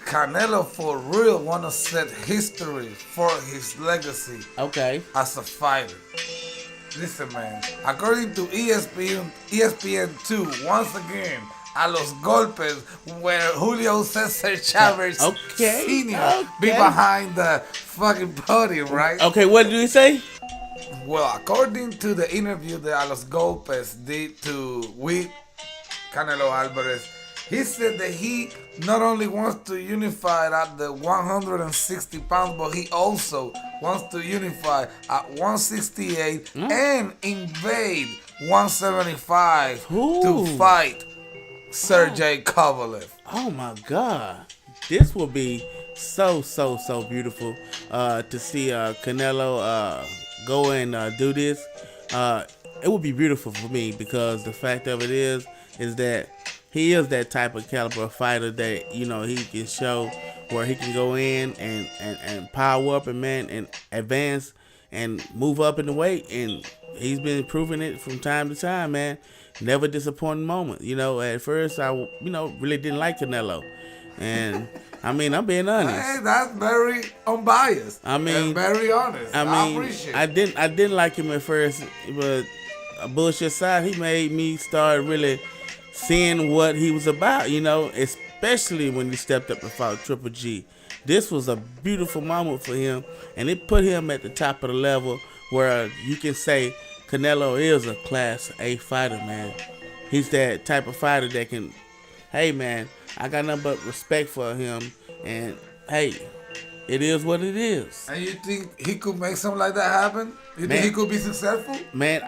Canelo for real wanna set history for his legacy Okay. as a fighter. Listen, man. According to ESPN2, once again, a los golpes where Julio Cesar Chavez Okay. Sr. be Okay. behind the fucking podium, right? Okay. What did he say? Well, according to the interview that a los golpes did with Canelo Alvarez, he said that he not only wants to unify at the 160 pounds, but he also wants to unify at 168 and invade 175 Ooh. to fight Sergey Kovalev. Oh my God, this will be so beautiful to see Canelo go and do this. It would be beautiful for me because the fact of it is that he is that type of caliber fighter that he can show where he can go in and power up and advance and move up in the weight, and he's been proving it from time to time, man. Never disappointing moment. At first I really didn't like Canelo, and I'm being honest. Hey, that's very unbiased. And very honest. I appreciate it. I didn't like him at first, but a bullshit side, he made me start really seeing what he was about, especially when he stepped up and fought Triple G. This was a beautiful moment for him, and it put him at the top of the level where you can say Canelo is a Class A fighter, man. He's that type of fighter that can, hey, man, I got nothing but respect for him, and, hey, it is what it is. And you think he could make something like that happen? You think he could be successful? Man,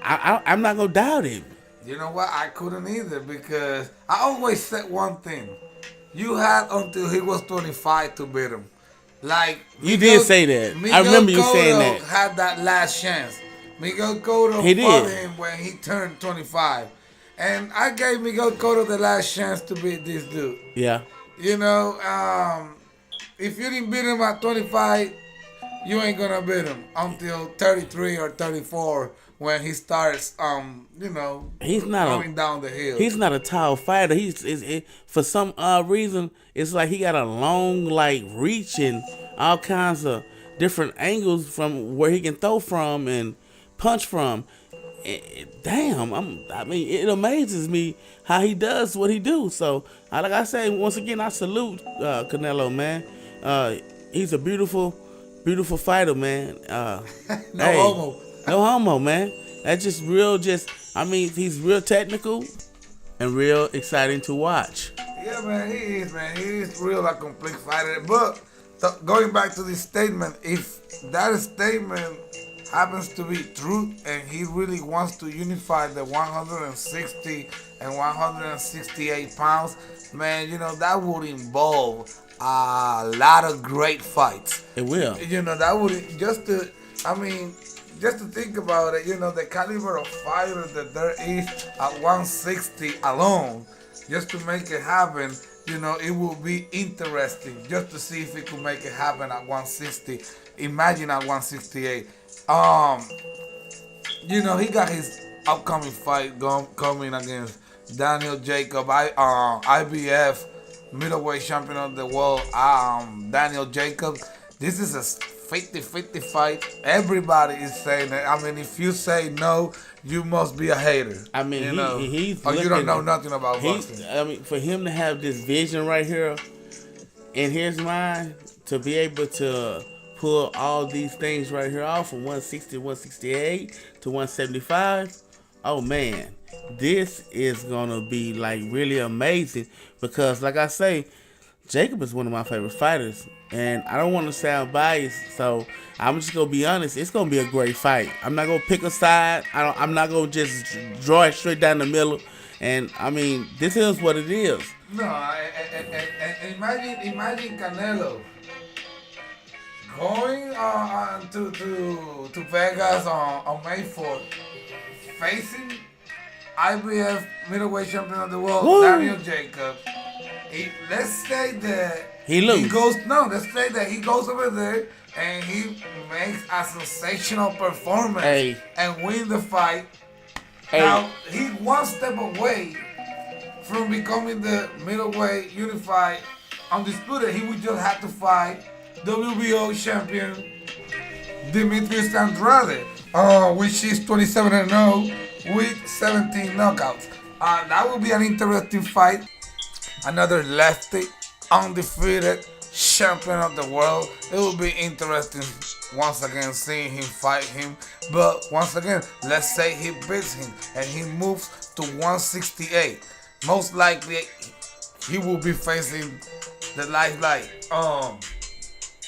I'm not going to doubt him. You know what? I couldn't either because I always said one thing. You had until he was 25 to beat him. Like you did say that. I remember you saying that. Had that last chance. Miguel Cotto fought him when he turned 25. And I gave Miguel Cotto the last chance to beat this dude. Yeah. If you didn't beat him at 25, you ain't gonna beat him until 33 or 34 when he starts, he's not going down the hill. He's not a tall fighter. For some odd reason, it's like he got a long, reach and all kinds of different angles from where he can throw from and punch from. Damn, it amazes me how he does what he do. So, like I say, once again, I salute Canelo, man. He's a beautiful fighter, man. Homo. No homo, man. That's just real. He's real technical and real exciting to watch. Yeah, man, he is, man. He is real a complete fighter. But going back to this statement, if that statement happens to be true and he really wants to unify the 160 and 168 pounds, man, that would involve a lot of great fights. It will. That would just to think about it, the caliber of fighter that there is at 160 alone, just to make it happen, it will be interesting just to see if it could make it happen at 160. Imagine at 168. He got his upcoming fight coming against Daniel Jacob, IBF middleweight champion of the world, Daniel Jacob. This is a 50-50 fight. Everybody is saying that. If you say no, you must be a hater. He's or you don't know nothing about boxing. For him to have this vision right here in his mind, to be able to pull all these things right here off from 160, 168 to 175, oh man, this is gonna be really amazing because, like I say, Jacob is one of my favorite fighters, and I don't want to sound biased, so I'm just gonna be honest. It's gonna be a great fight. I'm not gonna pick a side. I'm not gonna just draw it straight down the middle. And this is what it is. No, imagine Canelo going to Vegas on May 4th, facing IBF middleweight champion of the world, Daniel Jacob. Let's say that let's say that he goes over there and he makes a sensational performance and win the fight. Now, he's one step away from becoming the middleweight unified undisputed. He would just have to fight WBO champion Demetrius Andrade, which is 27-0 with 17 knockouts. That will be an interesting fight. Another lefty, undefeated champion of the world. It will be interesting once again seeing him fight him. But once again, let's say he beats him and he moves to 168. Most likely, he will be facing the lifelike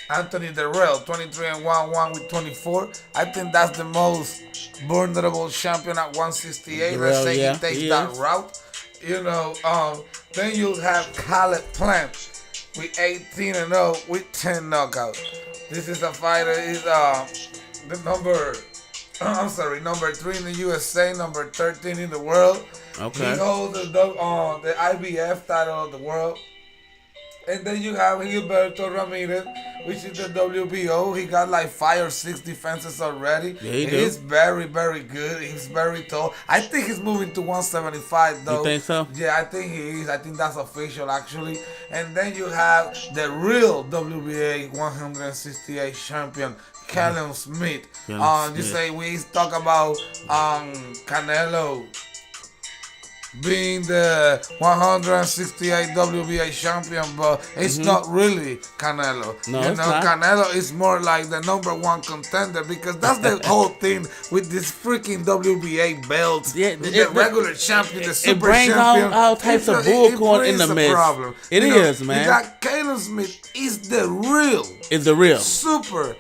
Anthony Darrell, 23-1 with 24. I think that's the most vulnerable champion at 168. Let's say he takes that route. Then you have Caleb Plant with 18-0 with 10 knockouts. This is a fighter. Is the number 3 in the USA, number 13 in the world. Okay. He holds the IBF title of the world. And then you have Gilberto Ramirez, which is the WBO. He got like 5 or 6 defenses already. Yeah, he's very, very good. He's very tall. I think he's moving to 175 though. You think so? Yeah, I think he is. I think that's official actually. And then you have the real WBA 168 champion, Callum Smith. You say we talk about Canelo being the 168 WBA champion, but it's not really Canelo. No, it's not. Canelo is more like the number 1 contender because that's the whole thing with this freaking WBA belts. Yeah, the regular champion, the super it brings champion. all types of bullcorn in the mix. Problem. It is, man. You got Caleb Smith is the real. It's the real Super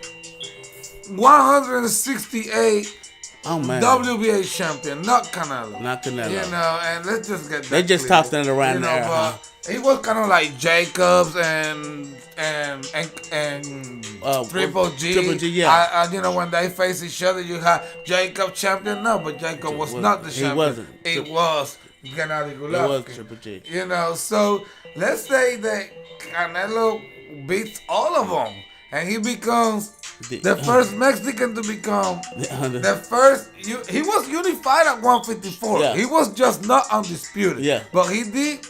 168. Oh man, WBA champion, not Canelo. Not Canelo. And let's just get that. They just clear. tossing it around there. But he was kind of like Jacobs and Triple G. Triple G, yeah. When they face each other, you have Jacob champion. No, but Jacob was not the champion. He wasn't. It was Gennady Golovkin. It was Triple G. So let's say that Canelo beats all of them, and he becomes the first Mexican to become the first. He was unified at 154. Yeah. He was just not undisputed. Yeah. But he did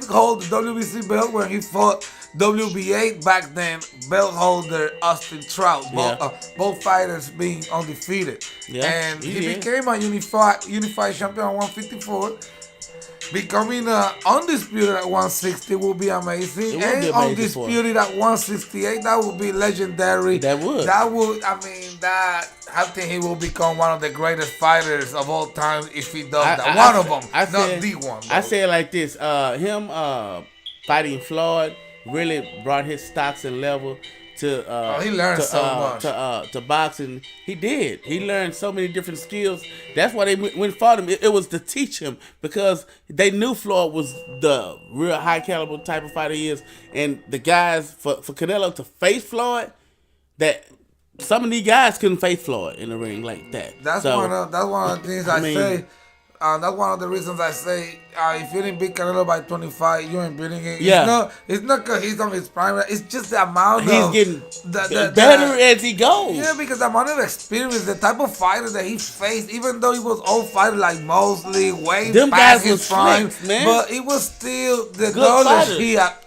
hold the WBC belt when he fought WBA back then. Belt holder Austin Trout. Both fighters being undefeated. Yeah. And he became a unified champion at 154. Becoming undisputed at 160 will be amazing. And undisputed at 168, that would be legendary. That would. I think he will become one of the greatest fighters of all time if he does that. One of them, not the one. Though. I say it like this: him fighting Floyd really brought his stocks and level to he learned so much to boxing. He did. He learned so many different skills. That's why they went and fought him. It was to teach him because they knew Floyd was the real high caliber type of fighter he is. And the guys for Canelo to face Floyd, that some of these guys couldn't face Floyd in the ring like that. That's one of the things I say. That's one of the reasons I say if you didn't beat Canelo by 25, you ain't beating him. Yeah. It's not because he's on his prime. It's just the amount he's getting better as he goes. Yeah, because the amount of experience, the type of fighter that he faced, even though he was old fighter like Mosley, way them past guys his prime, man. But it was still the good knowledge he acquired.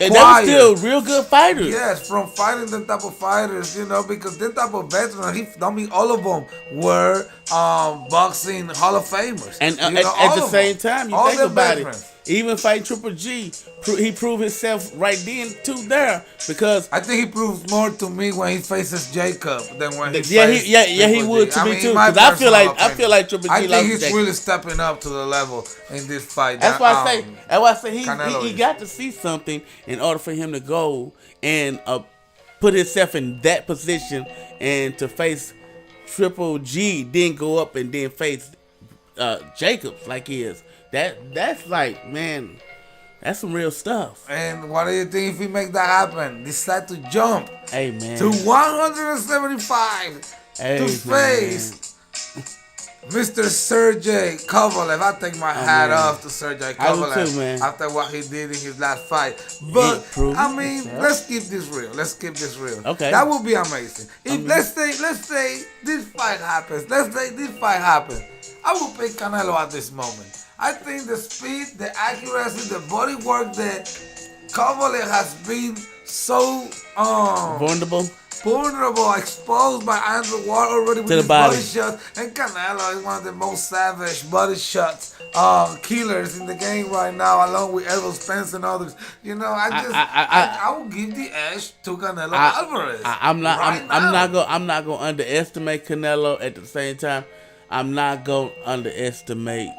And they were still real good fighters. Yes, from fighting them type of fighters, because them type of veterans, all of them were boxing Hall of Famers. And at the same time, you think about it, even fighting Triple G, he proved himself right then too there because I think he proves more to me when he faces Jacob than when he he would to me too. Because I feel like Triple G. I think he's really stepping up to the level in this fight. That's why I say he got to see something in order for him to go and put himself in that position and to face Triple G, then go up and then face Jacobs like he is. That's like, man, that's some real stuff. And what do you think if we make that happen? Decide to jump to 175 to face Mr. Sergey Kovalev. I take my hat off to Sergey Kovalev I do too, man. after what he did in his last fight. But let's keep this real. Okay, that would be amazing. If let's say this fight happens. I will pick Canelo at this moment. I think the speed, the accuracy, the body work that Kovalev has been so vulnerable, exposed by Andrew Ward already with To the his body. body shots, and Canelo is one of the most savage body shots killers in the game right now, along with Errol Spence and others. You know, I will give the edge to Canelo Alvarez. I'm not gonna underestimate Canelo. At the same time, I'm not gonna underestimate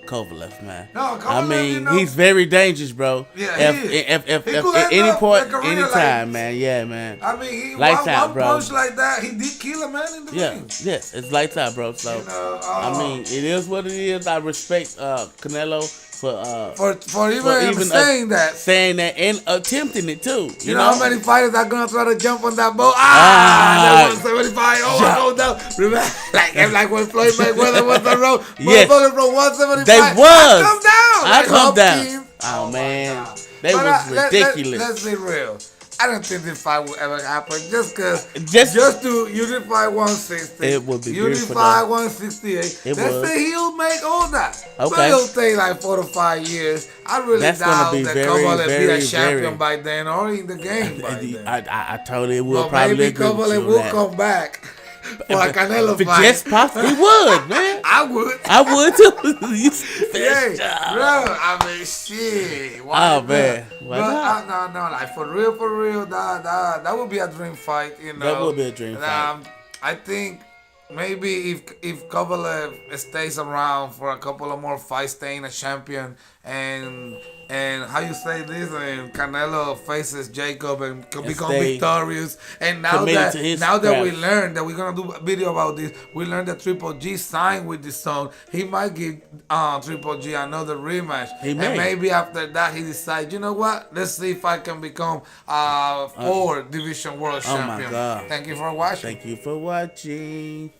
Kovalev, man. No, Kovalev, I mean, you know, he's very dangerous, bro. Yeah, he if could at end any up point, like a career anytime, like- man. Yeah, man. I mean, Lights out, one bro. punch like that, he did kill a man in the ring. Yes, it's lights out, bro. So You know, I mean, it is what it is. I respect Canelo for even saying that. saying that, and attempting it too. You know how many fighters are gonna try to jump on that boat? That 175. Oh, I go down. Remember, like when Floyd Mayweather was on the road. Yes. Motherfuckers from 175. They was. I come down. I come down. Hopkins. Oh man, God. they But, was ridiculous. Let's be real. I don't think this fight will ever happen just because Just to unify 160. It would be beautiful, Unify though. 168. It Let's would. say he'll make all that. But Okay. it'll take like 4 to 5 years. I really That's gonna doubt be that very, Kovalev be very, a champion very- by then or in the game by then. I totally will But probably maybe agree with you Kovalev on will that. come back for a Canelo But fight. just possibly he would, man. I would. I would too. You Yeah, job. bro. I mean, shit. Why Oh, not? man. Why But not? no, like for real, that would be a dream fight. You know, That would be a dream fight. I think maybe if Kovalev stays around for a couple of more fights, staying a champion, and how you say this, and Canelo faces Jacob and can become stay victorious, and now committed to his that we craft. learned that we're gonna do a video about this, we learned that Triple G signed with this song. He might give Triple G another rematch, He may. and maybe after that he decides, you know what? Let's see if I can become 4 division world Oh, my champion. God. Thank you for watching. Thank you for watching.